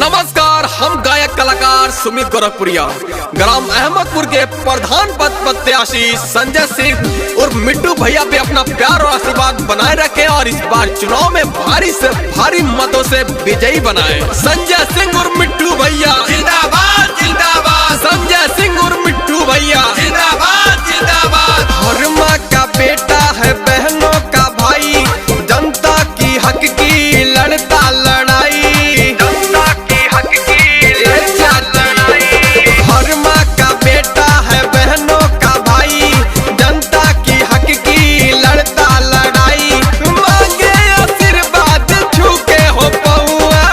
नमस्कार, हम गायक कलाकार सुमित गोरखपुरिया ग्राम अहमदपुर के प्रधान पद प्रत्याशी संजय सिंह और मिट्टू भैया पे अपना प्यार और आशीर्वाद बनाए रखे और इस बार चुनाव में भारी से भारी मतों से विजयी बनाए। संजय सिंह और मिट्टू भैया जिंदाबाद जिंदाबाद। संजय सिंह और मिट्टू भैया जिंदाबाद जिंदाबाद। हर माँ का बेटा है, बहनों का भाई, जनता की हक की लड़ता लड़ाई, जनता की हक की लड़ता लड़ाई। हर माँ का बेटा है, बहनों का भाई, जनता की हक की लड़ता लड़ाई। मांगे आशीर्वाद छू के हो पौआ,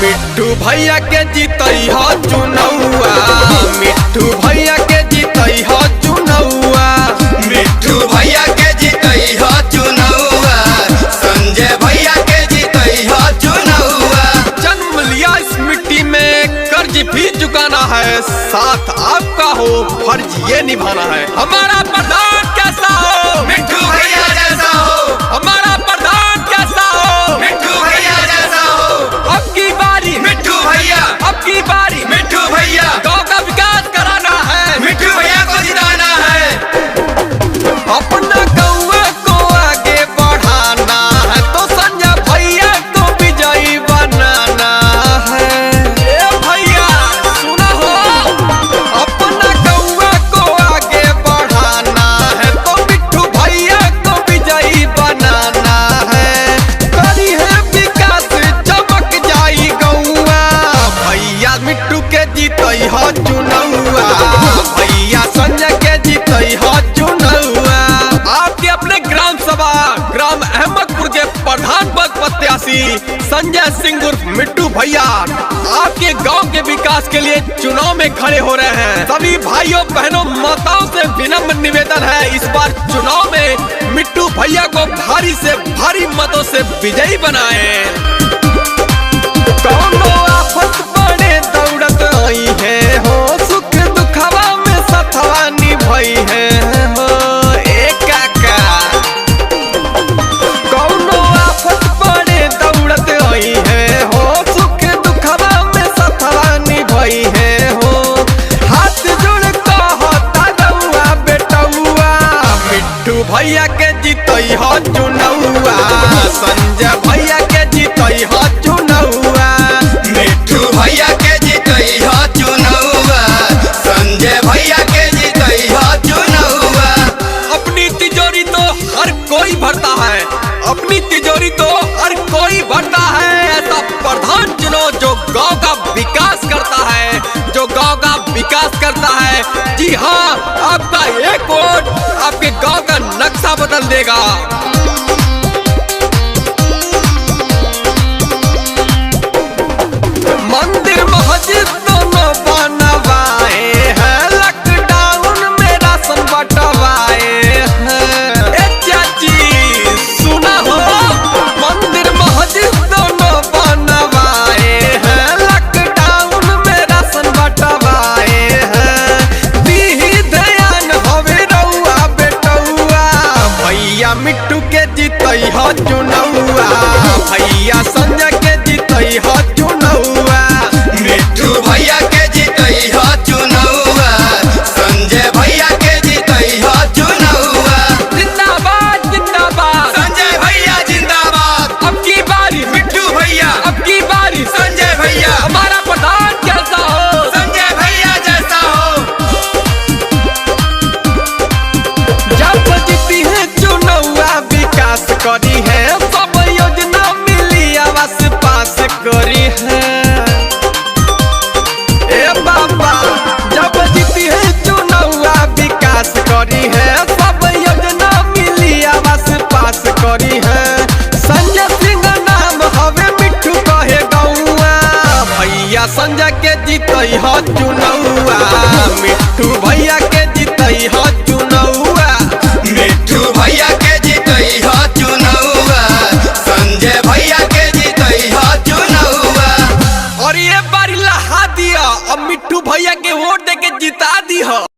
मिट्टू भैया के जीतई हो चुनौआ, मिट्टू भैया के जीतई हो चुनौआ, मिट्टू भैया के जीतई हो चुनौआ, संजय भैया के जीतई हो चुनौआ। जन्म लिया इस मिट्टी में, कर्ज भी चुकाना है, साथ आपका हो फर्ज ये निभाना है। हमारा प्रधान कैसा हो, मिट्टू भैया जैसा हो, हमारा प्रधान कैसा हो, मिट्टू भैया जैसा हो। अब की बारी मिट्टू भैया, अब की बारी मिट्टू भैया, गाँव का विकास कराना है, मिट्टू भैया को जिताना है। अपना गाँव को आगे बढ़ाना है, तो संजय भैया को विजयी बनाना है। ए भैया सुना हो, अपना गाँव को आगे बढ़ाना है, तो मिट्टू भैया को विजयी बनाना है। करी है विकास चमक जाई गौआ, भैया मिट्टू के जीतई हो चुनौआ, भैया संजय के जीतई हो चुनौआ। आपके अपने ग्राम सभा ग्राम अहमदपुर के प्रधान पद प्रत्याशी संजय सिंह उर्फ मिट्टू भैया आपके गांव के विकास के लिए चुनाव में खड़े हो रहे हैं। सभी भाइयों बहनों माताओं से विनम्र निवेदन है, इस बार चुनाव में मिट्टू भैया को भारी से भारी मतों से विजयी बनाए। कौनो आफत पड़े दौड़त आई है हो, सुख दुखवा में सथवा निभई है हो। एक काका कौनो आफत पड़े दौड़त आई है हो, सुख दुखवा में सथवा निभई है हो। हाथ जोड़ कहता रउआ बेटौआ, मिट्टू भैया के जीतई हो चुनौआ, संजय भैया के जीतई हो चुनौआ, मिट्टू भैया के जीतई हो चुनौआ, संजय भैया के जीतई हो चुनौआ। अपनी तिजोरी तो हर कोई भरता है, अपनी तिजोरी तो हर कोई भरता है। ऐसा प्रधान चुनो जो गांव का विकास करता है, जो गांव का विकास करता है। जी हाँ, आपका एक वोट आपके गांव का नक्शा बदल देगा। मंदिर मस्जिद दोनों बनवाए हैं, लॉकडाउन में राशन बंटवाए हैं। ए चाची सुना हो, मंदिर मस्जिद दोनों बनवाए हैं, लॉकडाउन में राशन बंटवाए हैं। दीही ध्यान हवे रउआ बेटौआ, भैया मिट्टू के जीतई हो चुनौआ, भैया संजय के जीतई हो चुनौआ, मिट्टू भैया के जीतई हो चुनौआ, संजय भैया के जीतई हो चुनौआ। जिंदाबाद जिंदाबाद, संजय भैया जिंदाबाद। अब की बारी मिट्टू भैया, अब की बारी संजय भैया, हमारा प्रधान कैसा हो, संजय भैया जैसा हो। जब जीती है चुनौआ विकास करी है, सब योजना मिली आवास पास करी है। ए बाबा जब जीती है चुनौआ विकास करी है, सब योजना मिली आवास पास करी है। संजय सिंह नाम हवे मिट्टू कहे गौआ, भैया संजय के जीतई हो चुनौआ, मिट्टू